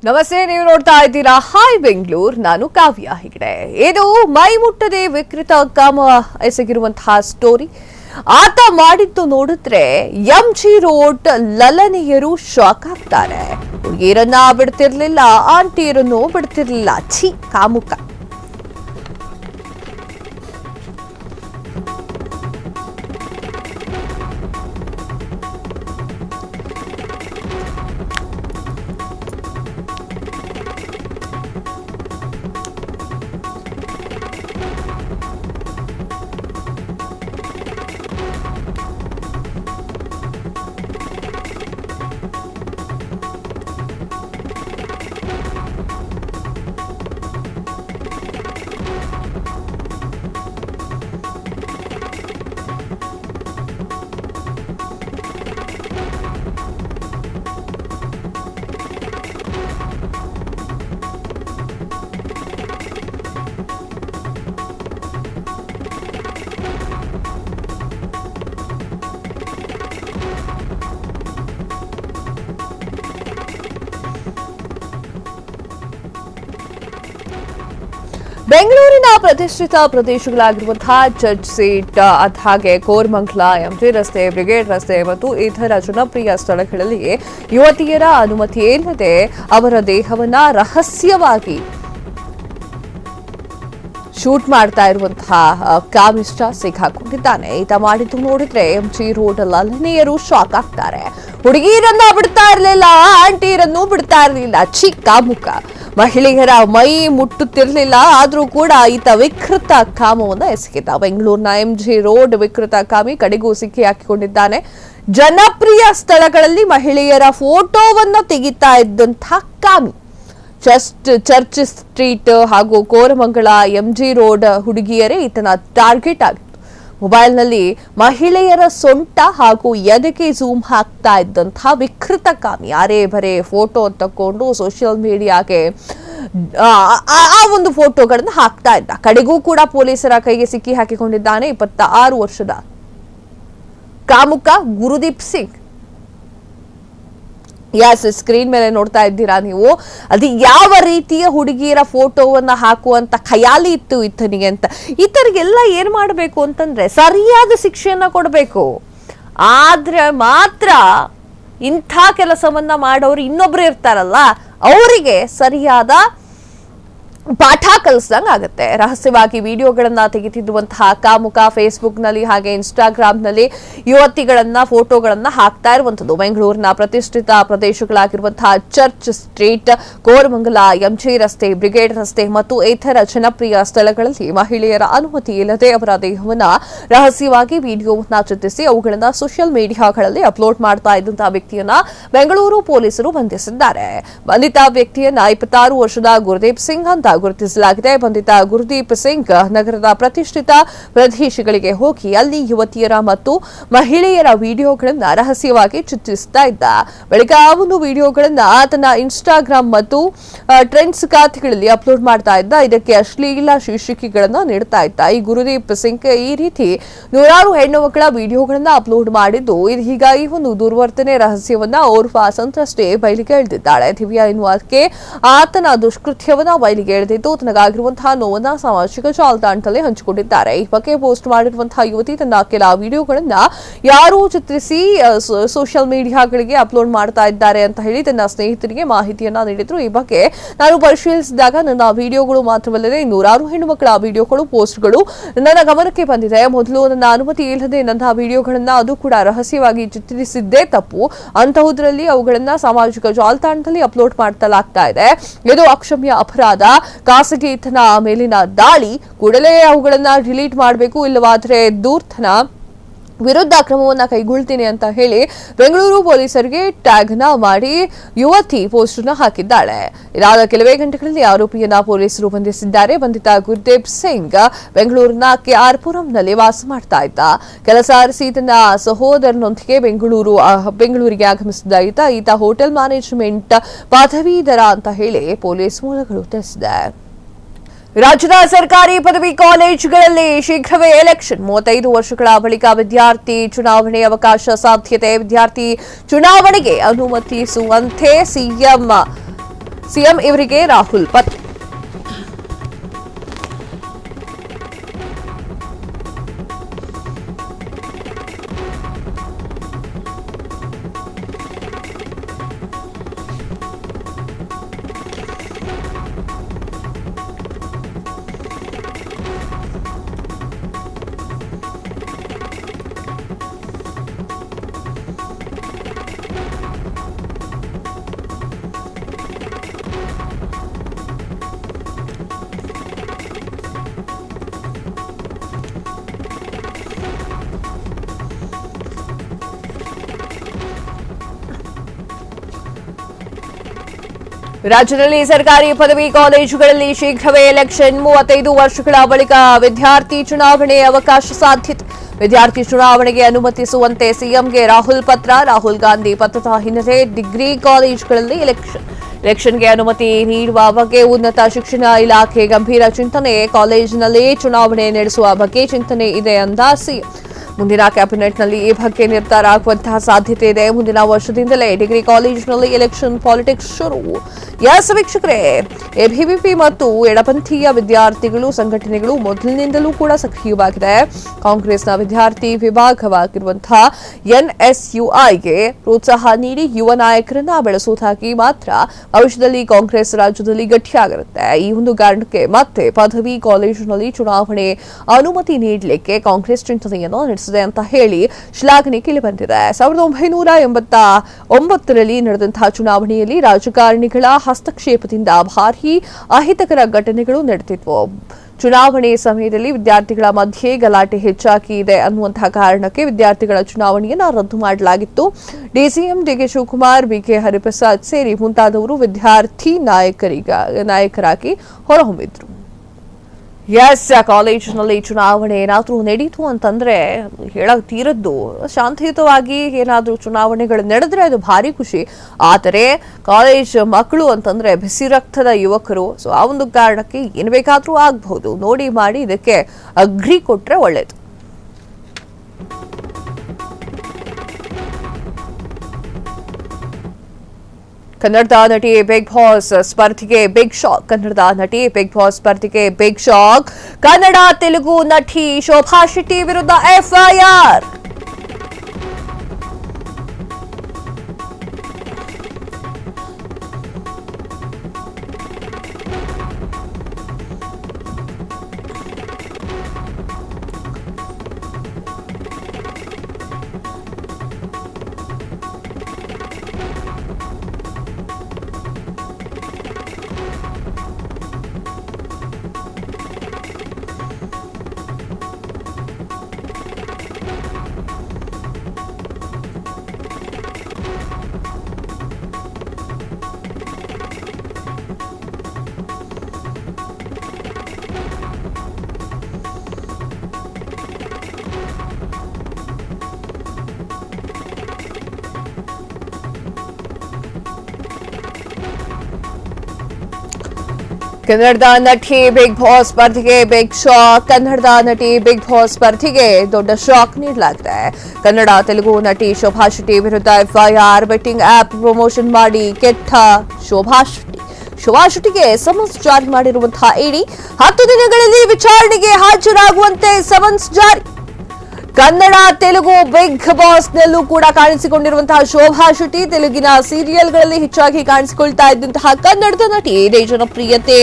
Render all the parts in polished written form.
ನಮಸ್ತೆ, ನೀವು ನೋಡ್ತಾ ಇದ್ದೀರಾ ಹಾಯ್ ಬೆಂಗಳೂರು. ನಾನು ಕಾವ್ಯ ಹೆಗಡೆ. ಇದು ಮೈ ಮುಟ್ಟದೆ ವಿಕೃತ ಕಾಮ ಎಸಗಿರುವಂತಹ ಸ್ಟೋರಿ. ಆತ ಮಾಡಿದ್ದು ನೋಡಿದ್ರೆ ಎಂಜಿ ರೋಡ್ ಲಲನೆಯರು ಶಾಕ್ ಆಗ್ತಾರೆ. ಹುಡುಗಿಯರನ್ನ ಬಿಡ್ತಿರ್ಲಿಲ್ಲ, ಆಂಟಿಯರನ್ನು ಬಿಡ್ತಿರ್ಲಿಲ್ಲ. ಛೀ, ಕಾಮುಕ. ಬೆಂಗಳೂರಿನ ಪ್ರತಿಷ್ಠಿತ ಪ್ರದೇಶಗಳಾಗಿರುವಂತಹ ಚರ್ಚ್ ಸೀಟ್, ಹಾಗೆ ಕೋರಮಂಗಲ, ಎಂಜಿ ರಸ್ತೆ, ಬ್ರಿಗೇಡ್ ರಸ್ತೆ ಮತ್ತು ಇತರ ಜನಪ್ರಿಯ ಸ್ಥಳಗಳಲ್ಲಿ ಯುವತಿಯರ ಅನುಮತಿಯಿಲ್ಲದೆ ಅವರ ದೇಹವನ್ನ ರಹಸ್ಯವಾಗಿ ಶೂಟ್ ಮಾಡ್ತಾ ಇರುವಂತಹ ಕಾಮಿಸ್ಟ ಸಿಕ್ಕಾಕೊಂಡಿದ್ದಾನೆ. ಈತ ಮಾಡಿದ್ದು ನೋಡಿದ್ರೆ ಎಂಜಿ ರೋಡ್ ಲಲನೆಯರು ಶಾಕ್ ಆಗ್ತಾರೆ. ಹುಡುಗಿಯರನ್ನ ಬಿಡ್ತಾ ಇರಲಿಲ್ಲ, ಆಂಟಿಯರನ್ನು ಬಿಡ್ತಾ ಇರಲಿಲ್ಲ. ಕಾಮುಕ. ಮಹಿಳೆಯರ ಮೈ ಮುಟ್ಟುತ್ತಿರಲಿಲ್ಲ, ಆದ್ರೂ ಕೂಡ ಈತ ವಿಕೃತ ಕಾಮವನ್ನ ಎಸಗಿದ್ದ. ಬೆಂಗಳೂರಿನ ಎಂಜಿ ರೋಡ್ ವಿಕೃತ ಕಾಮಿ ಕಡೆಗೂ ಸಿಕ್ಕಿ ಹಾಕಿಕೊಂಡಿದ್ದಾನೆ. ಜನಪ್ರಿಯ ಸ್ಥಳಗಳಲ್ಲಿ ಮಹಿಳೆಯರ ಫೋಟೋವನ್ನ ತೆಗಿತಾ ಇದ್ದಂತಹ ಕಾಮಿ. ಚರ್ಚ್ ಸ್ಟ್ರೀಟ್ ಹಾಗೂ ಕೋರಮಂಗಲ, ಎಂಜಿ ರೋಡ್ ಹುಡುಗಿಯರೇ ಈತನ ಟಾರ್ಗೆಟ್ ಆಗಿತ್ತು. ಮೊಬೈಲ್ನಲ್ಲಿ ಮಹಿಳೆಯರ ಸೊಂಟ ಹಾಗೂ ಎದೆಗೆ ಝೂಮ್ ಹಾಕ್ತಾ ಇದ್ದಂತಹ ವಿಕೃತ ಕಾಮಿ ಅರೆ ಬರೆ ಫೋಟೋ ತಕೊಂಡು ಸೋಷಿಯಲ್ ಮೀಡಿಯಾಗೆ ಆ ಒಂದು ಫೋಟೋಗಳನ್ನು ಹಾಕ್ತಾ ಇದ್ದ. ಕಡೆಗೂ ಕೂಡ ಪೊಲೀಸರ ಕೈಗೆ ಸಿಕ್ಕಿ ಹಾಕಿಕೊಂಡಿದ್ದಾನೆ 26 ವರ್ಷದ ಕಾಮುಕ ಗುರುದೀಪ್ ಸಿಂಗ್. ಸ್ಕ್ರೀನ್ ಮೇಲೆ ನೋಡ್ತಾ ಇದ್ದೀರಾ ನೀವು. ಅದು ಯಾವ ರೀತಿಯ ಹುಡುಗಿಯರ ಫೋಟೋವನ್ನ ಹಾಕುವಂತ ಖಯಾಲಿ ಇತ್ತು ಈತನಿಗೆ ಅಂತ. ಈತರಿಗೆಲ್ಲ ಏನ್ ಮಾಡಬೇಕು ಅಂತಂದ್ರೆ ಸರಿಯಾದ ಶಿಕ್ಷೆಯನ್ನ ಕೊಡಬೇಕು. ಆದ್ರೆ ಮಾತ್ರ ಇಂಥ ಕೆಲಸವನ್ನ ಮಾಡೋರು ಇನ್ನೊಬ್ರು ಇರ್ತಾರಲ್ಲ, ಅವರಿಗೆ ಸರಿಯಾದ ಪಾಠ ಕಲಿಸ್ದಂಗ ಆಗುತ್ತೆ. ರಹಸ್ಯವಾಗಿ ವಿಡಿಯೋಗಳನ್ನ ತೆಗೆತಿದ್ದುವಂತಹ ಕಾಮುಕ ಫೇಸ್ಬುಕ್ ನಲ್ಲಿ ಹಾಗೆ ಇನ್ಸ್ಟಾಗ್ರಾಮ್ ನಲ್ಲಿ ಯುವತಿಗಳನ್ನ ಫೋಟೋಗಳನ್ನ ಹಾಕ್ತಾ ಇರುವಂತದ್ದು. ಬೆಂಗಳೂರಿನ ಪ್ರತಿಷ್ಠಿತ ಪ್ರದೇಶಗಳಾಗಿರುವಂತಹ ಚರ್ಚ್ ಸ್ಟ್ರೀಟ್, ಕೋರಮಂಗಲ, ಎಂಜಿ ರಸ್ತೆ, ಬ್ರಿಗೇಡ್ ರಸ್ತೆ ಮತ್ತು ಇತರ ಜನಪ್ರಿಯ ಸ್ಥಳಗಳಲ್ಲಿ ಮಹಿಳೆಯರ ಅನುಮತಿ ಇಲ್ಲದೆ ಅವರ ದೇಹವನ್ನ ರಹಸ್ಯವಾಗಿ ವಿಡಿಯೋವನ್ನ ಚಿತ್ರಿಸಿ ಅವುಗಳನ್ನ ಸೋಷಿಯಲ್ ಮೀಡಿಯಾಗಳಲ್ಲಿ ಅಪ್ಲೋಡ್ ಮಾಡ್ತಾ ಇದ್ದಂತಹ ವ್ಯಕ್ತಿಯನ್ನ ಬೆಂಗಳೂರು ಪೊಲೀಸರು ಬಂಧಿಸಿದ್ದಾರೆ. ಬಂಧಿತ ವ್ಯಕ್ತಿಯನ್ನ 26 ವರ್ಷದ ಗುರುದೀಪ್ ಸಿಂಗ್ ಅಂತ ಗುರುತಿಸಲಾಗಿದೆ. ಬಂಧಿತ ಗುರುದೀಪ್ ಸಿಂಗ್ ನಗರದ ಪ್ರತಿಷ್ಠಿತ ಪ್ರದೇಶಗಳಿಗೆ ಹೋಗಿ ಅಲ್ಲಿ ಯುವತಿಯರ ಮತ್ತು ಮಹಿಳೆಯರ ವಿಡಿಯೋಗಳನ್ನ ರಹಸ್ಯವಾಗಿ ಚಿತ್ರಿಸುತ್ತಾ ಇದ್ದ. ಬಳಿಕ ಆ ಒಂದು ವಿಡಿಯೋಗಳನ್ನ ಆತನ ಇನ್ಸ್ಟಾಗ್ರಾಮ್ ಮತ್ತು ಟ್ರೆಂಡ್ಸ್ ಖಾತೆಗಳಲ್ಲಿ ಅಪ್ಲೋಡ್ ಮಾಡ್ತಾ ಇದ್ದ. ಇದಕ್ಕೆ ಅಶ್ಲೀಲ ಶೀರ್ಷಿಕೆಗಳನ್ನ ನೀಡ್ತಾ ಇದ್ದ. ಈ ಗುರುದೀಪ್ ಸಿಂಗ್ ಈ ರೀತಿ ನೂರಾರು ಹೆಣ್ಣು ಮಕ್ಕಳ ವಿಡಿಯೋಗಳನ್ನ ಅಪ್ಲೋಡ್ ಮಾಡಿದ್ದು, ಹೀಗಾಗಿ ಒಂದು ದುರ್ವರ್ತನೆ ರಹಸ್ಯವನ್ನ ಓರ್ವ ಸಂತ್ರಸ್ತೆ ಬಯಲಿಗೆ ಎಳೆದಿದ್ದಾಳೆ. ದಿವ್ಯಾ ಎನ್ನುವುದಕ್ಕೆ ಆತನ ದುಷ್ಕೃತ್ಯವನ್ನ ಬಯಲಿಗೆ ಎಳೆದಿದ್ದು ತನಗಾಗಿರುವಂತಹ ನೋವನ್ನ ಸಾಮಾಜಿಕ ಜಾಲತಾಣದಲ್ಲಿ ಹಂಚಿಕೊಂಡಿದ್ದಾರೆ. ಈ ಬಗ್ಗೆ ಪೋಸ್ಟ್ ಮಾಡಿರುವಂತಹ ಯುವತಿ ತನ್ನ ಕೆಲ ವಿಡಿಯೋಗಳನ್ನ ಯಾರು ಚಿತ್ರಿಸಿ ಸೋಷಿಯಲ್ ಮೀಡಿಯಾಗಳಿಗೆ ಅಪ್ಲೋಡ್ ಮಾಡ್ತಾ ಇದ್ದಾರೆ ಅಂತ ಹೇಳಿ ತನ್ನ ಸ್ನೇಹಿತರಿಗೆ ಮಾಹಿತಿಯನ್ನ ನೀಡಿದ್ರು. ಈ ಬಗ್ಗೆ ನಾನು ಪರಿಶೀಲಿಸಿದಾಗ ನನ್ನ ವಿಡಿಯೋಗಳು ಮಾತ್ರವಲ್ಲದೆ ನೂರಾರು ಹೆಣ್ಣು ಮಕ್ಕಳ ವಿಡಿಯೋಗಳು, ಪೋಸ್ಟ್ಗಳು ನನ್ನ ಗಮನಕ್ಕೆ ಬಂದಿದೆ. ಮೊದಲು ನನ್ನ ಅನುಮತಿ ಇಲ್ಲದೆ ನನ್ನ ವಿಡಿಯೋಗಳನ್ನ ಅದು ಕೂಡ ರಹಸ್ಯವಾಗಿ ಚಿತ್ರಿಸಿದ್ದೇ ತಪ್ಪು. ಅಂತಹುದರಲ್ಲಿ ಅವುಗಳನ್ನ ಸಾಮಾಜಿಕ ಜಾಲತಾಣದಲ್ಲಿ ಅಪ್ಲೋಡ್ ಮಾಡ್ತಲಾಗ್ತಾ ಇದೆ. ಇದು ಅಕ್ಷಮ್ಯ ಅಪರಾಧ. ಖಾಸಗಿ ಈತನ ಮೇಲಿನ ದಾಳಿ, ಕೂಡಲೇ ಅವುಗಳನ್ನ ಡಿಲೀಟ್ ಮಾಡಬೇಕು, ಇಲ್ಲವಾದ್ರೆ ದೂರ್ತನ ವಿರುದ್ಧ ಕ್ರಮವನ್ನ ಕೈಗೊಳ್ತೀನಿ ಅಂತ ಹೇಳಿ ಬೆಂಗಳೂರು ಪೊಲೀಸರಿಗೆ ಟ್ಯಾಗ್ ನ ಮಾಡಿ ಯುವತಿ ಪೋಸ್ಟ್ ನ ಹಾಕಿದ್ದಾಳೆ. ಇದಾದ ಕೆಲವೇ ಗಂಟೆಗಳಲ್ಲಿ ಆರೋಪಿಯನ್ನ ಪೊಲೀಸರು ಬಂಧಿಸಿದ್ದಾರೆ. ಬಂಧಿತ ಗುರುದೀಪ್ ಸಿಂಗ್ ಬೆಂಗಳೂರಿನ ಕೆಆರ್ಪುರಂನಲ್ಲಿ ವಾಸ ಮಾಡ್ತಾ ಇದ್ದ. ಕೆಲಸ ಅರಸಿ ತನ್ನ ಸಹೋದರನೊಂದಿಗೆ ಬೆಂಗಳೂರಿಗೆ ಆಗಮಿಸಿದ್ದ ಈತ ಹೋಟೆಲ್ ಮ್ಯಾನೇಜ್ಮೆಂಟ್ ಪದವೀಧರ ಅಂತ ಹೇಳಿ ಪೊಲೀಸ್ ಮೂಲಗಳು ತಿಳಿಸಿದೆ. ರಾಜ್ಯದ ಸರ್ಕಾರಿ ಪದವಿ ಕಾಲೇಜುಗಳಲ್ಲಿ ಶೀಘ್ರವೇ ಎಲೆಕ್ಷನ್. 35 ವರ್ಷಗಳ ಬಳಿಕ ವಿದ್ಯಾರ್ಥಿ ಚುನಾವಣೆ ಅವಕಾಶ ಸಾಧ್ಯತೆ. ವಿದ್ಯಾರ್ಥಿ ಚುನಾವಣೆಗೆ ಅನುಮತಿಸುವಂತೆ ಸಿಎಂ ಸಿಎಂ ಇವರಿಗೆ ರಾಹುಲ್ ಪತ್ರ. ರಾಜ್ಯದಲ್ಲಿ ಸರ್ಕಾರಿ ಪದವಿ ಕಾಲೇಜುಗಳಲ್ಲಿ ಶೀಘ್ರವೇ ಎಲೆಕ್ಷನ್. 35 ವರ್ಷಗಳ ಬಳಿಕ ವಿದ್ಯಾರ್ಥಿ ಚುನಾವಣೆ ಅವಕಾಶ ಸಾಧ್ಯತೆ. ವಿದ್ಯಾರ್ಥಿ ಚುನಾವಣೆಗೆ ಅನುಮತಿಸುವಂತೆ ಸಿಎಂಗೆ ರಾಹುಲ್ ಪತ್ರ. ರಾಹುಲ್ ಗಾಂಧಿ ಪತ್ರದ ಹಿನ್ನೆಲೆ ಡಿಗ್ರಿ ಕಾಲೇಜುಗಳಲ್ಲಿ ಎಲೆಕ್ಷನ್ಗೆ ಅನುಮತಿ ನೀಡುವ ಬಗ್ಗೆ ಉನ್ನತ ಶಿಕ್ಷಣ ಇಲಾಖೆ ಗಂಭೀರ ಚಿಂತನೆ. ಕಾಲೇಜಿನಲ್ಲಿ ಚುನಾವಣೆ ನಡೆಸುವ ಬಗ್ಗೆ ಚಿಂತನೆ ಇದೆ ಅಂದ ಸಿಎಂ. ಮುಂದಿನ ಕ್ಯಾಬಿನೆಟ್ನಲ್ಲಿ ಈ ಬಗ್ಗೆ ನಿರ್ಧಾರ ಆಗುವಂತಹ ಸಾಧ್ಯತೆ ಇದೆ. ಮುಂದಿನ ವರ್ಷದಿಂದಲೇ ಡಿಗ್ರಿ ಕಾಲೇಜಿನಲ್ಲಿ ಎಲೆಕ್ಷನ್ ಪಾಲಿಟಿಕ್ಸ್ ಶುರು. ಎಸ್ ವೀಕ್ಷಕರೇ, ಎಬಿವಿಪಿ ಮತ್ತು ಎಡಪಂಥೀಯ ವಿದ್ಯಾರ್ಥಿಗಳು ಸಂಘಟನೆಗಳು ಮೊದಲಿನಿಂದಲೂ ಕೂಡ ಸಕ್ರಿಯವಾಗಿದೆ. ಕಾಂಗ್ರೆಸ್ನ ವಿದ್ಯಾರ್ಥಿ ವಿಭಾಗವಾಗಿರುವಂತಹ ಎನ್ಎಸ್ಯುಐಗೆ ಪ್ರೋತ್ಸಾಹ ನೀಡಿ ಯುವ ನಾಯಕರನ್ನ ಬೆಳೆಸುವುದಾಗಿ ಮಾತ್ರ ಭವಿಷ್ಯದಲ್ಲಿ ಕಾಂಗ್ರೆಸ್ ರಾಜ್ಯದಲ್ಲಿ ಗಟ್ಟಿಯಾಗಿರುತ್ತೆ. ಈ ಒಂದು ಕಾರಣಕ್ಕೆ ಮತ್ತೆ ಪದವಿ ಕಾಲೇಜಿನಲ್ಲಿ ಚುನಾವಣೆ ಅನುಮತಿ ನೀಡಲಿಕ್ಕೆ ಕಾಂಗ್ರೆಸ್ ಚಿಂತನೆಯನ್ನು ನಡೆಸಿದೆ ಅಂತ ಹೇಳಿ ಶ್ಲಾಘನೆ ಕೇಳಿಬಂದಿದೆ. 1989ರಲ್ಲಿ ನಡೆದಂತಹ ಚುನಾವಣೆಯಲ್ಲಿ ರಾಜಕಾರಣಿಗಳ ಹಸ್ತಕ್ಷೇಪದಿಂದ ಭಾರೀ ಅಹಿತಕರ ಘಟನೆಗಳು ನಡೆದಿದ್ವು. ಚುನಾವಣೆ ಸಮಯದಲ್ಲಿ ವಿದ್ಯಾರ್ಥಿಗಳ ಮಧ್ಯೆ ಗಲಾಟೆ ಹೆಚ್ಚಾಗಿ ಇದೆ ಅನ್ನುವಂತಹ ಕಾರಣಕ್ಕೆ ವಿದ್ಯಾರ್ಥಿಗಳ ಚುನಾವಣೆಯನ್ನು ರದ್ದು ಮಾಡಲಾಗಿತ್ತು. DCM DK Shivakumar, BK Hariprasad ಸೇರಿ ಮುಂತಾದವರು ವಿದ್ಯಾರ್ಥಿ ನಾಯಕರಾಗಿ ಹೊರಹೊಮ್ಮಿದ್ರು. ಎಸ್, ಕಾಲೇಜಿನಲ್ಲಿ ಚುನಾವಣೆ ಏನಾದರೂ ನಡೀತು ಅಂತಂದ್ರೆ ಹೇಳಕ್ ತೀರದ್ದು ಶಾಂತಿಯುತವಾಗಿ ಏನಾದರೂ ಚುನಾವಣೆಗಳು ನಡೆದ್ರೆ ಅದು ಭಾರಿ ಖುಷಿ. ಆದರೆ ಕಾಲೇಜ್ ಮಕ್ಕಳು ಅಂತಂದ್ರೆ ಬಿಸಿ ರಕ್ತದ ಯುವಕರು. ಸೊ ಆ ಒಂದು ಕಾರಣಕ್ಕೆ ಏನ್ ಬೇಕಾದ್ರೂ ಆಗಬಹುದು. ನೋಡಿ ಮಾಡಿ ಇದಕ್ಕೆ ಅಗ್ರಿ ಕೊಟ್ರೆ ಒಳ್ಳೇದು. ಕನ್ನಡದ ನಟಿ ಬಿಗ್ ಬಾಸ್ ಸ್ಪರ್ಧೆಗೆ ಬಿಗ್ ಶಾಕ್. ಕನ್ನಡದ ನಟಿ ಬಿಗ್ ಬಾಸ್ ಸ್ಪರ್ಧೆಗೆ ಬಿಗ್ ಶಾಕ್. ಕನ್ನಡ ತೆಲುಗು ನಟಿ ಶೋಭಾ ಶೆಟ್ಟಿ ವಿರುದ್ಧ ಎಫ್ಐಆರ್. ಕನ್ನಡದ ನಟಿ ಬಿಗ್ ಬಾಸ್ ಸ್ಪರ್ಧೆಗೆ ಬಿಗ್ ಶಾಕ್. ಕನ್ನಡದ ನಟಿ ಬಿಗ್ ಬಾಸ್ ಸ್ಪರ್ಧೆಗೆ ದೊಡ್ಡ ಶಾಕ್ ನೀಡಲಾಗಿದೆ. ಕನ್ನಡ ತೆಲುಗು ನಟಿ ಶೋಭಾ ಶೆಟ್ಟಿ ವಿರುದ್ಧ ಎಫ್ಐಆರ್. ಬೆಟ್ಟಿಂಗ್ ಆಪ್ ಪ್ರಮೋಷನ್ ಮಾಡಿ ಕೆಟ್ಟ ಶೋಭಾ ಶೆಟ್ಟಿಗೆ ಸಮನ್ಸ್ ಜಾರಿ ಮಾಡಿರುವಂತಹ ಇಡಿ. 10 ದಿನಗಳಲ್ಲಿ ವಿಚಾರಣೆಗೆ ಹಾಜರಾಗುವಂತೆ ಸಮನ್ಸ್ ಜಾರಿ. ಕನ್ನಡ ತೆಲುಗು ಬಿಗ್ ಬಾಸ್ ನಲ್ಲೂ ಕೂಡ ಕಾಣಿಸಿಕೊಂಡಿರುವಂತಹ ಶೋಭಾ ಶೆಟ್ಟಿ ತೆಲುಗಿನ ಸೀರಿಯಲ್ಗಳಲ್ಲಿ ಹೆಚ್ಚಾಗಿ ಕಾಣಿಸಿಕೊಳ್ತಾ ಇದ್ದಂತಹ ಕನ್ನಡದ ನಟಿ ಇದೇ ಜನಪ್ರಿಯತೆ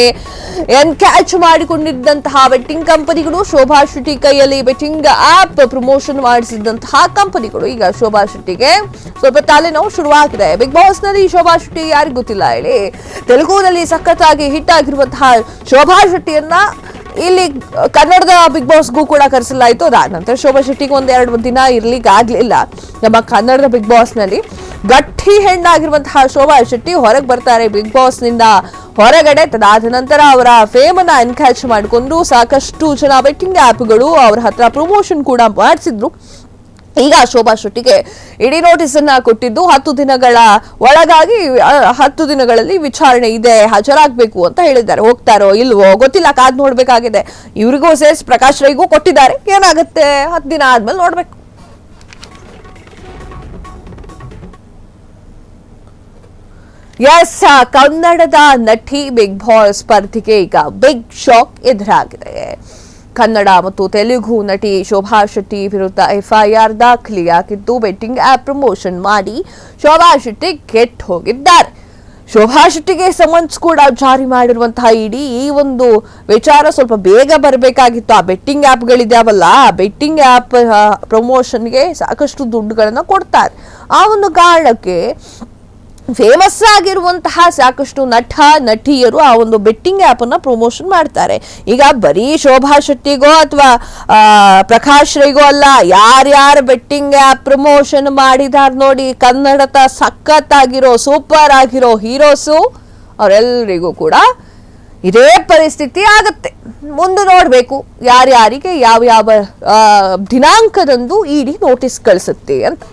ಎನ್ಕ್ಯಾಚ್ ಮಾಡಿಕೊಂಡಿದ್ದಂತಹ ಬೆಟ್ಟಿಂಗ್ ಕಂಪನಿಗಳು ಶೋಭಾ ಶೆಟ್ಟಿ ಕೈಯಲ್ಲಿ ಬೆಟ್ಟಿಂಗ್ ಆಪ್ ಪ್ರಮೋಷನ್ ಮಾಡಿಸಿದಂತಹ ಕಂಪನಿಗಳು. ಈಗ ಶೋಭಾ ಶೆಟ್ಟಿಗೆ ಸ್ವಲ್ಪ ತಲೆನೋವು ಶುರುವಾಗಿದೆ. ಬಿಗ್ ಬಾಸ್ ನಲ್ಲಿ ಶೋಭಾ ಶೆಟ್ಟಿ ಯಾರಿಗೂ ಗೊತ್ತಿಲ್ಲ ಹೇಳಿ. ತೆಲುಗುನಲ್ಲಿ ಸಖತ್ತಾಗಿ ಹಿಟ್ ಆಗಿರುವಂತಹ ಶೋಭಾ ಶೆಟ್ಟಿಯನ್ನ ಇಲ್ಲಿ ಕನ್ನಡದ ಬಿಗ್ ಬಾಸ್ಗೂ ಕೂಡ ಕರೆಸಲಾಯಿತು. ಅದಾದ ನಂತರ ಶೋಭಾ ಶೆಟ್ಟಿಗೆ 1-2 ದಿನ ಇರ್ಲಿಕ್ಕೆ ಆಗ್ಲಿಲ್ಲ. ನಮ್ಮ ಕನ್ನಡದ ಬಿಗ್ ಬಾಸ್ ನಲ್ಲಿ ಗಟ್ಟಿ ಹೆಣ್ಣಾಗಿರುವಂತಹ ಶೋಭಾ ಶೆಟ್ಟಿ ಹೊರಗೆ ಬರ್ತಾರೆ ಬಿಗ್ ಬಾಸ್ ನಿಂದ ಹೊರಗಡೆ. ಅದಾದ ನಂತರ ಅವರ ಫೇಮ್ ಅನ್ನ ಎನ್ಕ್ಯಾಚ್ ಮಾಡಿಕೊಂಡು ಸಾಕಷ್ಟು ಜನ ಬೆಟ್ಟಿಂಗ್ ಆಪ್ಗಳು ಅವರ ಹತ್ರ ಪ್ರಮೋಷನ್ ಕೂಡ ಮಾಡಿಸಿದ್ರು. ಈಗ ಶೋಭಾ ಶೆಟ್ಟಿಗೆ ಇಡೀ ನೋಟಿಸ್ ಅನ್ನ ಕೊಟ್ಟಿದ್ದು 10 ದಿನಗಳ ಒಳಗಾಗಿ 10 ದಿನಗಳಲ್ಲಿ ವಿಚಾರಣೆ ಇದೆ, ಹಾಜರಾಗಬೇಕು ಅಂತ ಹೇಳಿದ್ದಾರೆ. ಹೋಗ್ತಾರೋ ಇಲ್ವೋ ಗೊತ್ತಿಲ್ಲ, ಕಾದ್ ನೋಡ್ಬೇಕಾಗಿದೆ. ಇವ್ರಿಗೂ ಸೇರ್ಸ್ ಪ್ರಕಾಶ್ ರೈಗೂ ಕೊಟ್ಟಿದ್ದಾರೆ. ಏನಾಗುತ್ತೆ 10 ದಿನ ಆದ್ಮೇಲೆ ನೋಡ್ಬೇಕು. ಎಸ್, ಕನ್ನಡದ ನಟಿ ಬಿಗ್ ಬಾಸ್ ಸ್ಪರ್ಧೆಗೆ ಈಗ ಬಿಗ್ ಶಾಕ್ ಎದುರಾಗಿದೆ. ಕನ್ನಡ ಮತ್ತು ತೆಲುಗು ನಟಿ ಶೋಭಾ ಶೆಟ್ಟಿ ವಿರುದ್ಧ ಎಫ್ಐಆರ್ ದಾಖಲೆಯಾಗಿದ್ದು, ಬೆಟ್ಟಿಂಗ್ ಆಪ್ ಪ್ರಮೋಷನ್ ಮಾಡಿ ಶೋಭಾ ಶೆಟ್ಟಿ ಕೆಟ್ಟು ಹೋಗಿದ್ದಾರೆ. ಶೋಭಾ ಶೆಟ್ಟಿಗೆ ಸಮನ್ಸ್ ಕೂಡ ಜಾರಿ ಮಾಡಿರುವಂತಹ ಇಡಿ ಈ ಒಂದು ವಿಚಾರ ಸ್ವಲ್ಪ ಬೇಗ ಬರಬೇಕಾಗಿತ್ತು. ಆ ಬೆಟ್ಟಿಂಗ್ ಆಪ್ಗಳಿದಾವಲ್ಲ, ಆ ಬೆಟ್ಟಿಂಗ್ ಆಪ್ ಪ್ರಮೋಷನ್ಗೆ ಸಾಕಷ್ಟು ದುಡ್ಡುಗಳನ್ನ ಕೊಡ್ತಾರೆ. ಆ ಒಂದು ಕಾರಣಕ್ಕೆ ಫೇಮಸ್ ಆಗಿರುವಂತಹ ಸಾಕಷ್ಟು ನಟಿಯರು ಆ ಒಂದು ಬೆಟ್ಟಿಂಗ್ ಆಪ್ ಅನ್ನ ಪ್ರಮೋಷನ್ ಮಾಡ್ತಾರೆ. ಈಗ ಬರೀ ಶೋಭಾ ಶೆಟ್ಟಿಗೋ ಅಥವಾ ಪ್ರಕಾಶ್ ರೈಗೋ ಅಲ್ಲ, ಯಾರ್ಯಾರು ಬೆಟ್ಟಿಂಗ್ ಆಪ್ ಪ್ರಮೋಷನ್ ಮಾಡಿದಾರ್ ನೋಡಿ, ಕನ್ನಡದ ಸಖತ್ತಾಗಿರೋ ಸೂಪರ್ ಆಗಿರೋ ಹೀರೋಸು ಅವರೆಲ್ಲರಿಗೂ ಕೂಡ ಇದೇ ಪರಿಸ್ಥಿತಿ ಆಗತ್ತೆ. ಮುಂದೆ ನೋಡ್ಬೇಕು ಯಾರ್ಯಾರಿಗೆ ಯಾವ ದಿನಾಂಕದಂದು ಇಡಿ ನೋಟಿಸ್ ಕಳಿಸುತ್ತೆ ಅಂತ.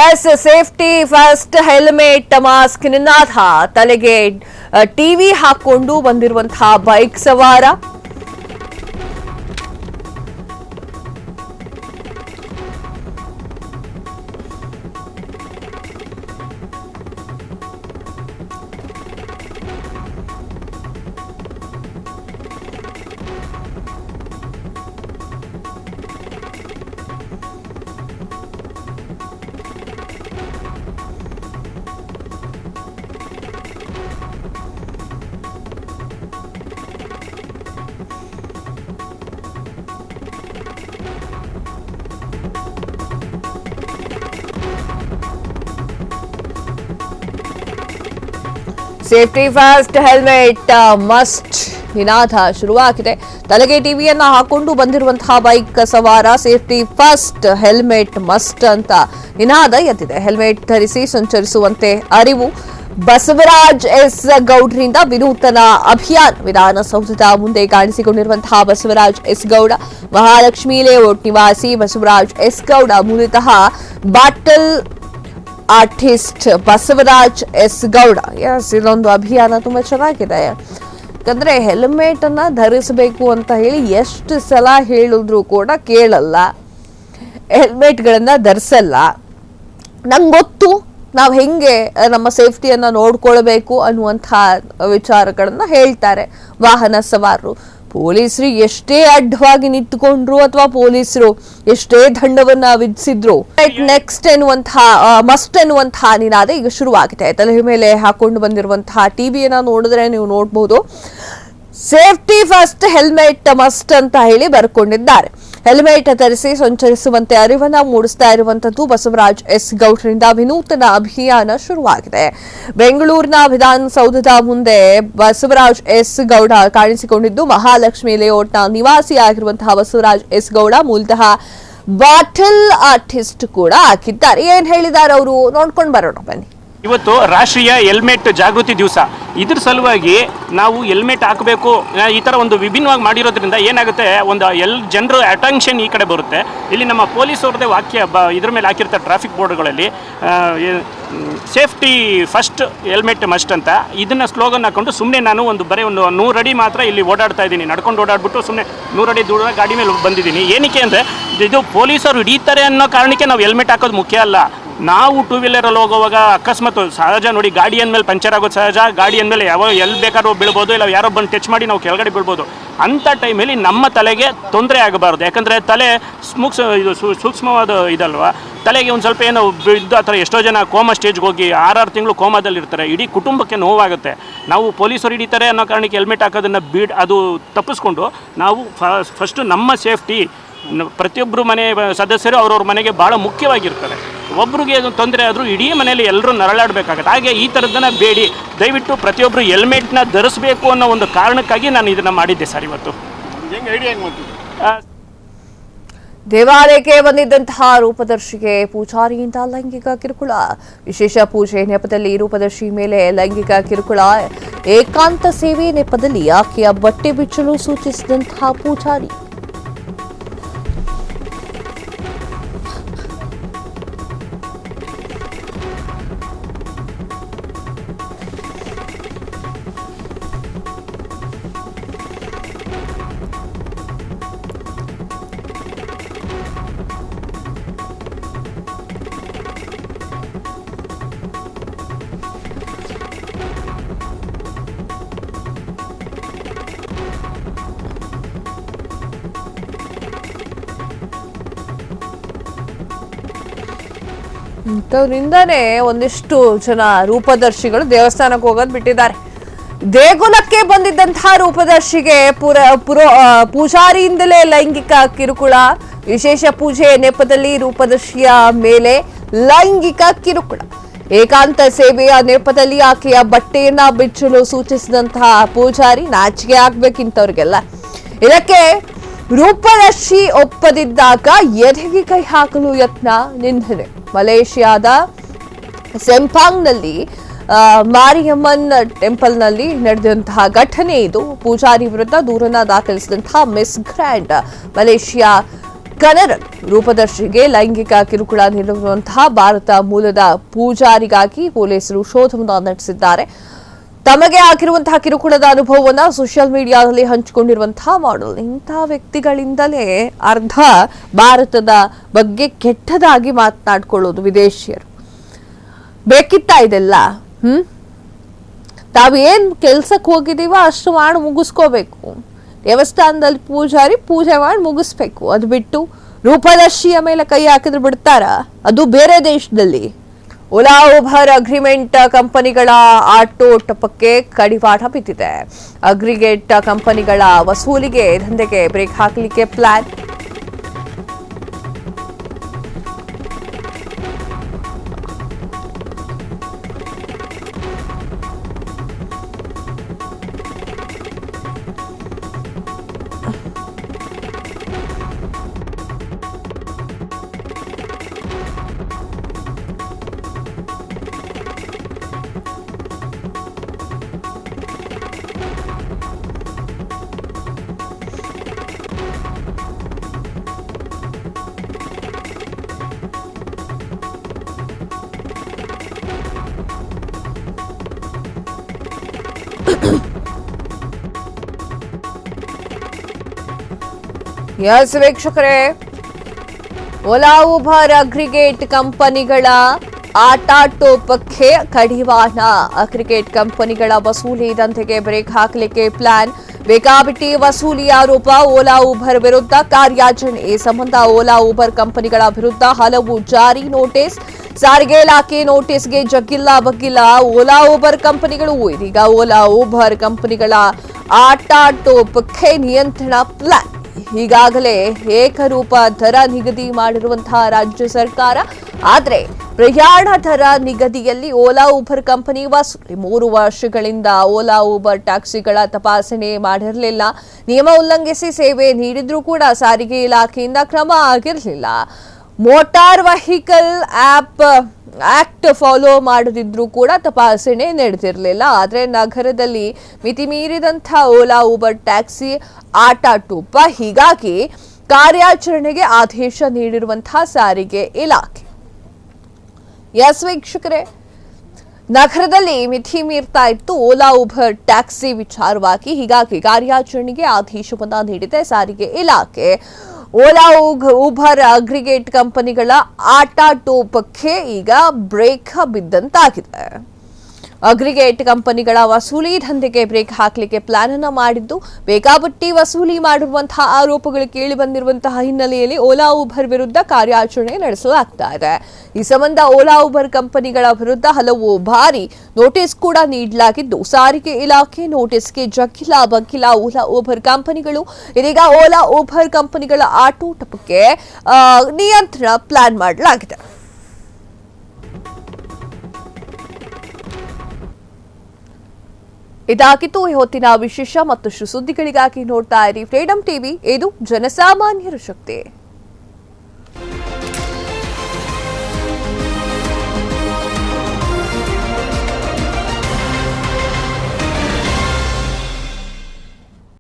Yes, safety first helmet mask ನಿನಾದ, ತಲೆಗೆ ಟಿವಿ ಹಾಕೊಂಡು ಬಂದಿರುವಂತಹ ಬೈಕ್ ಸವಾರ. ಸೇಫ್ಟಿ ಫಸ್ಟ್ ಹೆಲ್ಮೆಟ್ ಮಸ್ಟ್ ನಿನಾದ ಶುರುವಾಗಿದೆ. ತಲೆಗೆ ಟಿವಿಯನ್ನ ಹಾಕೊಂಡು ಬಂದಿರುವಂತಹ ಬೈಕ್ ಸವಾರ ಸೇಫ್ಟಿ ಫಸ್ಟ್ ಹೆಲ್ಮೆಟ್ ಮಸ್ಟ್ ಅಂತ ನಿನಾದ ಎದ್ದಿದೆ. ಹೆಲ್ಮೆಟ್ ಧರಿಸಿ ಸಂಚರಿಸುವಂತೆ ಅರಿವು. ಬಸವರಾಜ್ ಎಸ್ ಗೌಡ್ರಿಂದ ವಿನೂತನ ಅಭಿಯಾನ. ವಿಧಾನಸೌಧದ ಮುಂದೆ ಕಾಣಿಸಿಕೊಂಡಿರುವಂತಹ ಬಸವರಾಜ್ ಎಸ್ ಗೌಡ, ಮಹಾಲಕ್ಷ್ಮಿ ಲೇಔಟ್ ನಿವಾಸಿ ಬಸವರಾಜ್ ಎಸ್ ಗೌಡ ಮೂಲತಃ bottle artist Basavaraj S Gowda. Yes, ಇದೊಂದು ಅಭಿಯಾನ ತುಂಬಾ ಚೆನ್ನಾಗಿದೆ. ಯಾಕಂದ್ರೆ ಹೆಲ್ಮೆಟ್ ಅನ್ನ ಧರಿಸಬೇಕು ಅಂತ ಹೇಳಿ ಎಷ್ಟು ಸಲ ಹೇಳಿದ್ರು ಕೂಡ ಕೇಳಲ್ಲ, ಹೆಲ್ಮೆಟ್ಗಳನ್ನ ಧರಿಸಲ್ಲ. ನಂಗೆ ಗೊತ್ತು ನಾವು ಹೆಂಗೆ ನಮ್ಮ ಸೇಫ್ಟಿಯನ್ನ ನೋಡ್ಕೊಳ್ಬೇಕು ಅನ್ನುವಂತಹ ವಿಚಾರಗಳನ್ನ ಹೇಳ್ತಾರೆ ವಾಹನ ಸವಾರರು. ಪೊಲೀಸರು ಎಷ್ಟೇ ಅಡ್ಡವಾಗಿ ನಿಂತುಕೊಂಡ್ರು ಅಥವಾ ಪೊಲೀಸರು ಎಷ್ಟೇ ದಂಡವನ್ನ ವಿಧಿಸಿದ್ರು, ನೆಕ್ಸ್ಟ್ ಎನ್ನುವಂತಹ ಮಸ್ಟ್ ಎನ್ನುವಂತಹ ನಿನಾದ ಈಗ ಶುರುವಾಗಿದೆ. ತಲೆ ಮೇಲೆ ಹಾಕೊಂಡು ಬಂದಿರುವಂತಹ ಟಿವಿಯನ್ನ ನೋಡಿದ್ರೆ ನೀವು ನೋಡಬಹುದು, ಸೇಫ್ಟಿ ಫಸ್ಟ್ ಹೆಲ್ಮೆಟ್ ಮಸ್ಟ್ ಅಂತ ಹೇಳಿ ಬರ್ಕೊಂಡಿದ್ದಾರೆ. ಹೆಲ್ಮೆಟ್ ಧರಿಸಿ ಸಂಚರಿಸುವಂತೆ ಅರಿವನ್ನ ಮೂಡಿಸ್ತಾ ಇರುವಂತದ್ದು ಬಸವರಾಜ್ ಎಸ್ ಗೌಡ್ರಿಂದ ವಿನೂತನ ಅಭಿಯಾನ ಶುರುವಾಗಿದೆ. ಬೆಂಗಳೂರಿನ ವಿಧಾನಸೌಧದ ಮುಂದೆ ಬಸವರಾಜ್ ಎಸ್ ಗೌಡ ಕಾಣಿಸಿಕೊಂಡಿದ್ದು, ಮಹಾಲಕ್ಷ್ಮಿ ಲೇಔಟ್ನ ನಿವಾಸಿಯಾಗಿರುವಂತಹ ಬಸವರಾಜ್ ಎಸ್ ಗೌಡ ಮೂಲತಃ ಬಾಟಲ್ ಆರ್ಟಿಸ್ಟ್ ಕೂಡ ಆಗಿದ್ದಾರೆ. ಏನ್ ಹೇಳಿದ್ದಾರೆ ಅವರು ನೋಡ್ಕೊಂಡು ಬರೋಣ ಬನ್ನಿ. ಇವತ್ತು ರಾಷ್ಟ್ರೀಯ ಹೆಲ್ಮೆಟ್ ಜಾಗೃತಿ ದಿವಸ. ಇದ್ರ ಸಲುವಾಗಿ ನಾವು ಹೆಲ್ಮೆಟ್ ಹಾಕಬೇಕು, ಈ ಥರ ಒಂದು ವಿಭಿನ್ನವಾಗಿ ಮಾಡಿರೋದ್ರಿಂದ ಏನಾಗುತ್ತೆ, ಒಂದು ಜನರ ಅಟೆನ್ಷನ್ ಈ ಕಡೆ ಬರುತ್ತೆ. ಇಲ್ಲಿ ನಮ್ಮ ಪೊಲೀಸ್ ಅವ್ರದ್ದೇ ವಾಕ್ಯ ಇದ್ರ ಮೇಲೆ ಹಾಕಿರ್ತಾರೆ ಟ್ರಾಫಿಕ್ ಬೋರ್ಡ್ಗಳಲ್ಲಿ, ಸೇಫ್ಟಿ ಫಸ್ಟ್ ಹೆಲ್ಮೆಟ್ ಮಸ್ಟ್ ಅಂತ. ಇದನ್ನು ಸ್ಲೋಗನ್ ಹಾಕೊಂಡು ಸುಮ್ಮನೆ ನಾನು ಬರೀ ಒಂದು 100 ಅಡಿ ಮಾತ್ರ ಇಲ್ಲಿ ಓಡಾಡ್ತಾ ಇದ್ದೀನಿ, ನಡ್ಕೊಂಡು ಓಡಾಡ್ಬಿಟ್ಟು ಸುಮ್ಮನೆ 100 ಅಡಿ ದೂರ ಗಾಡಿ ಮೇಲೆ ಬಂದಿದ್ದೀನಿ. ಏನಕ್ಕೆ ಅಂದರೆ ಇದು ಪೊಲೀಸರು ಹಿಡಿತಾರೆ ಅನ್ನೋ ಕಾರಣಕ್ಕೆ ನಾವು ಹೆಲ್ಮೆಟ್ ಹಾಕೋದು ಮುಖ್ಯ ಅಲ್ಲ. ನಾವು ಟೂ ವೀಲರಲ್ಲಿ ಹೋಗುವಾಗ ಅಕಸ್ಮಾತ್ ಸಹಜ ನೋಡಿ, ಗಾಡಿ ಅಂದಮೇಲೆ ಪಂಚರ್ ಆಗೋದು ಸಹಜ. ಗಾಡಿ ಅಂದಮೇಲೆ ಎಲ್ಲಿ ಬೇಕಾದ್ರೂ ಬೀಳ್ಬೋದು, ಇಲ್ಲ ಯಾರೋ ಬಂದು ಟಚ್ ಮಾಡಿ ನಾವು ಕೆಳಗಡೆ ಬೀಳ್ಬೋದು. ಅಂಥ ಟೈಮಲ್ಲಿ ನಮ್ಮ ತಲೆಗೆ ತೊಂದರೆ ಆಗಬಾರ್ದು. ಯಾಕಂದರೆ ತಲೆ ಸೂಕ್ಷ್ಮವಾದ ಇದಲ್ವ, ತಲೆಗೆ ಒಂದು ಸ್ವಲ್ಪ ಏನೋ ಬಿದ್ದು ಆ ಥರ ಎಷ್ಟೋ ಜನ ಕೋಮಾ ಸ್ಟೇಜ್ಗೆ ಹೋಗಿ 6 ತಿಂಗಳು ಕೋಮಾದಲ್ಲಿ ಇರ್ತಾರೆ. ಇಡೀ ಕುಟುಂಬಕ್ಕೆ ನೋವಾಗುತ್ತೆ. ನಾವು ಪೊಲೀಸರು ಹಿಡಿತಾರೆ ಅನ್ನೋ ಕಾರಣಕ್ಕೆ ಹೆಲ್ಮೆಟ್ ಹಾಕೋದನ್ನು ಅದು ತಪ್ಪಿಸ್ಕೊಂಡು ನಾವು ಫಸ್ಟು ನಮ್ಮ ಸೇಫ್ಟಿ, ಪ್ರತಿಯೊಬ್ಬರು ಮನೆ ಸದಸ್ಯರು ಅವ್ರವ್ರ ಮನೆಗೆ ಭಾಳ ಮುಖ್ಯವಾಗಿರ್ತಾರೆ. ಒಬ್ರಿಗೆ ತೊಂದರೆ ಆದರೂ ಇಡೀ ಮನೆಯಲ್ಲಿ ಎಲ್ಲರೂ ನರಳಾಡಬೇಕಾಗತ್ತೆ. ಹಾಗೆ ಈ ಥರದ್ದನ್ನು ಬೇಡಿ ದಯವಿಟ್ಟು ಪ್ರತಿಯೊಬ್ಬರು ಹೆಲ್ಮೆಟ್ನ ಧರಿಸಬೇಕು ಅನ್ನೋ ಒಂದು ಕಾರಣಕ್ಕಾಗಿ ನಾನು ಇದನ್ನು ಮಾಡಿದ್ದೆ ಸರ್. ಇವತ್ತು ದೇವಾಲಯಕ್ಕೆ ಬಂದಿದ್ದಂತಹ ರೂಪದರ್ಶಿಗೆ ಪೂಜಾರಿಯಿಂದ ಲೈಂಗಿಕ ಕಿರುಕುಳ. ವಿಶೇಷ ಪೂಜೆ ನೆಪದಲ್ಲಿ ರೂಪದರ್ಶಿ ಮೇಲೆ ಲೈಂಗಿಕ ಕಿರುಕುಳ. ಏಕಾಂತ ಸೇವೆ ನೆಪದಲ್ಲಿ ಆಕೆಯ ಬಟ್ಟೆ ಬಿಚ್ಚಲು ಸೂಚಿಸಿದಂತಹ ಪೂಜಾರಿ. ಇಂಥವ್ರಿಂದಾನೇ ಒಂದಿಷ್ಟು ಜನ ರೂಪದರ್ಶಿಗಳು ದೇವಸ್ಥಾನಕ್ಕೆ ಹೋಗೋದು ಬಿಟ್ಟಿದ್ದಾರೆ. ದೇಗುಲಕ್ಕೆ ಬಂದಿದ್ದಂತಹ ರೂಪದರ್ಶಿಗೆ ಪೂಜಾರಿಯಿಂದಲೇ ಲೈಂಗಿಕ ಕಿರುಕುಳ. ವಿಶೇಷ ಪೂಜೆಯ ನೆಪದಲ್ಲಿ ರೂಪದರ್ಶಿಯ ಮೇಲೆ ಲೈಂಗಿಕ ಕಿರುಕುಳ. ಏಕಾಂತ ಸೇವೆಯ ನೆಪದಲ್ಲಿ ಆಕೆಯ ಬಟ್ಟೆಯನ್ನ ಬಿಚ್ಚಲು ಸೂಚಿಸಿದಂತಹ ಪೂಜಾರಿ. ನಾಚಿಕೆ ಆಗ್ಬೇಕಿಂತವ್ರಿಗೆಲ್ಲ. ಇದಕ್ಕೆ ರೂಪದರ್ಶಿ ಒಪ್ಪದಿದ್ದಾಗ ಎದೆಗೆ ಕೈ ಹಾಕಲು ಯತ್ನ, ನಿಂದನೆ. ಮಲೇಷಿಯಾದ ಸೆಂಪಾಂಗ್ನಲ್ಲಿ ಮಾರಿಯಮ್ಮನ್ ಟೆಂಪಲ್ನಲ್ಲಿ ನಡೆದಂತಹ ಘಟನೆ ಇದು. ಪೂಜಾರಿ ವಿರುದ್ಧ ದೂರನ್ನ ದಾಖಲಿಸಿದಂತಹ ಮಿಸ್ ಗ್ರ್ಯಾಂಡ್ ಮಲೇಷಿಯಾ ಕನರಲ್ ರೂಪದರ್ಶಿಗೆ ಲೈಂಗಿಕ ಕಿರುಕುಳ ನೀಡಿರುವಂತಹ ಭಾರತ ಮೂಲದ ಪೂಜಾರಿಗಾಗಿ ಪೊಲೀಸರು ಶೋಧವನ್ನು ನಡೆಸಿದ್ದಾರೆ. ತಮಗೆ ಆಗಿರುವಂತಹ ಕಿರುಕುಳದ ಅನುಭವವನ್ನ ಸೋಷಿಯಲ್ ಮೀಡಿಯಾದಲ್ಲಿ ಹಂಚಿಕೊಂಡಿರುವಂತಹ ಮಾಡಲ್. ಇಂತಹ ವ್ಯಕ್ತಿಗಳಿಂದಲೇ ಅರ್ಧ ಭಾರತದ ಬಗ್ಗೆ ಕೆಟ್ಟದಾಗಿ ಮಾತನಾಡ್ಕೊಳ್ಳೋದು ವಿದೇಶಿಯರು. ಬೇಕಿತ್ತ ಇದೆಲ್ಲ? ತಾವೇನ್ ಕೆಲ್ಸಕ್ಕೆ ಹೋಗಿದೀವ ಅಷ್ಟು ಮಾಡಿ ಮುಗಿಸ್ಕೋಬೇಕು. ದೇವಸ್ಥಾನದಲ್ಲಿ ಪೂಜಾರಿ ಪೂಜೆ ಮಾಡಿ ಮುಗಿಸ್ಬೇಕು. ಅದು ಬಿಟ್ಟು ರೂಪದರ್ಶಿಯ ಮೇಲೆ ಕೈ ಹಾಕಿದ್ರೆ ಬಿಡ್ತಾರ? ಅದು ಬೇರೆ ದೇಶದಲ್ಲಿ. ಓಲಾ ಉಬರ್ ಅಗ್ರಿಮೆಂಟ್ ಕಂಪನಿಗಳ ಆಟೋಟಪಕ್ಕೆ ಕಡಿವಾಣ ಬಿದ್ದಿದೆ. ಅಗ್ರಿಗೇಟ್ ಕಂಪನಿಗಳ ವಸೂಲಿಗೆ ದಂಧೆಗೆ ಬ್ರೇಕ್ ಹಾಕಲಿಕ್ಕೆ ಪ್ಲಾನ್. ಎಸ್ ವೀಕ್ಷಕರೇ, ಓಲಾ ಉಬರ್ ಅಗ್ರಿಗೇಟ್ ಕಂಪನಿಗಳ ಆಟಾಟೋಪಕ್ಕೆ ಕಡಿವಾಣ. ಅಗ್ರಿಗೇಟ್ ಕಂಪನಿಗಳ ವಸೂಲಿ ದಂಧೆಗೆ ಬ್ರೇಕ್ ಹಾಕಲಿಕ್ಕೆ ಪ್ಲಾನ್. ಬೇಕಾಬಿಟ್ಟಿ ವಸೂಲಿ ಆರೋಪ. ಓಲಾ ಉಬರ್ ವಿರುದ್ಧ ಕಾರ್ಯಾಚರಣೆ. ಈ ಸಂಬಂಧ ಓಲಾ ಉಬರ್ ಕಂಪನಿಗಳ ವಿರುದ್ಧ ಹಲವು ಜಾರಿ ನೋಟಿಸ್. ಸಾರಿಗೆ ಇಲಾಖೆ ನೋಟಿಸ್ಗೆ ಜಗ್ಗಿಲ್ಲ ಬಗ್ಗಿಲ್ಲ ಓಲಾ ಉಬರ್ ಕಂಪನಿಗಳು. ಇದೀಗ ಓಲಾ ಉಬರ್ ಕಂಪನಿಗಳ ಆಟಾಟೋಪಕ್ಕೆ ನಿಯಂತ್ರಣ ಪ್ಲಾನ್. ಈಗಾಗಲೇ ಏಕರೂಪ ದರ ನಿಗದಿ ಮಾಡಿರುವಂತಹ ರಾಜ್ಯ ಸರ್ಕಾರ. ಆದರೆ ಪ್ರಯಾಣ ದರ ನಿಗದಿಯಲ್ಲಿ ಓಲಾ ಉಬರ್ ಕಂಪನಿ ವಸೂಲಿ. 3 ವರ್ಷಗಳಿಂದ ಓಲಾ ಉಬರ್ ಟ್ಯಾಕ್ಸಿಗಳ ತಪಾಸಣೆ ಮಾಡಿರಲಿಲ್ಲ. ನಿಯಮ ಉಲ್ಲಂಘಿಸಿ ಸೇವೆ ನೀಡಿದ್ರೂ ಕೂಡ ಸಾರಿಗೆ ಇಲಾಖೆಯಿಂದ ಕ್ರಮ ಆಗಿರಲಿಲ್ಲ. ಮೋಟಾರ್ ವೆಹಿಕಲ್ ಆಕ್ಟ್ ಫಾಲೋ ಮಾಡದಿದ್ರೂ ಕೂಡ ತಪಾಸಣೆ ನಡೆದಿರಲಿಲ್ಲ. ಆದರೆ ನಗರದಲ್ಲಿ ಮಿತಿ ಮೀರಿದಂಥ ಓಲಾ ಉಬರ್ ಟ್ಯಾಕ್ಸಿ ಆಟಾಟೋಪ. ಹೀಗಾಗಿ ಕಾರ್ಯಾಚರಣೆಗೆ ಆದೇಶ ನೀಡಿರುವಂತಹ ಸಾರಿಗೆ ಇಲಾಖೆ. ಎಸ್ ವೀಕ್ಷಕರೇ, ನಗರದಲ್ಲಿ ಮಿತಿ ಮೀರ್ತಾ ಇತ್ತು ಓಲಾ ಉಬರ್ ಟ್ಯಾಕ್ಸಿ ವಿಚಾರವಾಗಿ. ಹೀಗಾಗಿ ಕಾರ್ಯಾಚರಣೆಗೆ ಆದೇಶವನ್ನ ನೀಡಿದೆ ಸಾರಿಗೆ ಇಲಾಖೆ. ಓಲಾ ಉಬರ್ ಅಗ್ರಿಗೇಟ್ ಕಂಪನಿಗಳ ಆಟಾಟೋಪಕ್ಕೆ ಈಗ ಬ್ರೇಕ್ ಬಿದ್ದಂತಾಗಿದೆ. ಅಗ್ರಿಗೇಟ್ ಕಂಪನಿಗಳ ವಸೂಲಿ ದಂಧೆಗೆ ಬ್ರೇಕ್ ಹಾಕಲಿಕ್ಕೆ ಪ್ಲಾನ್ ಅನ್ನು ಮಾಡಿದ್ದು. ಬೇಕಾಬಿಟ್ಟಿ ವಸೂಲಿ ಮಾಡಿರುವಂತಹ ಆರೋಪಗಳು ಕೇಳಿ ಬಂದಿರುವಂತಹ ಹಿನ್ನೆಲೆಯಲ್ಲಿ ಓಲಾ ಉಬರ್ ವಿರುದ್ಧ ಕಾರ್ಯಾಚರಣೆ ನಡೆಸಲಾಗ್ತಾ ಇದೆ. ಈ ಸಂಬಂಧ ಓಲಾ ಉಬರ್ ಕಂಪನಿಗಳ ವಿರುದ್ಧ ಹಲವು ಬಾರಿ ನೋಟಿಸ್ ಕೂಡ ನೀಡಲಾಗಿದ್ದು, ಸಾರಿಗೆ ಇಲಾಖೆ ನೋಟಿಸ್ಗೆ ಜಗ್ಗಿಲ್ಲ ಬಗ್ಗಿಲ್ಲ ಓಲಾ ಉಬರ್ ಕಂಪನಿಗಳು. ಇದೀಗ ಓಲಾ ಉಬರ್ ಕಂಪನಿಗಳ ಆಟೋಟಪಕ್ಕೆ ನಿಯಂತ್ರಣ ಪ್ಲಾನ್ ಮಾಡಲಾಗಿದೆ. ಇದಾಗಿತ್ತು ಈ ಹೊತ್ತಿನ ವಿಶೇಷ. ಮತ್ತಷ್ಟು ಸುದ್ದಿಗಳಿಗಾಗಿ ನೋಡ್ತಾ ಇರಿ ಫ್ರೀಡಂ ಟಿವಿ. ಇದು ಜನಸಾಮಾನ್ಯರ ಶಕ್ತಿ.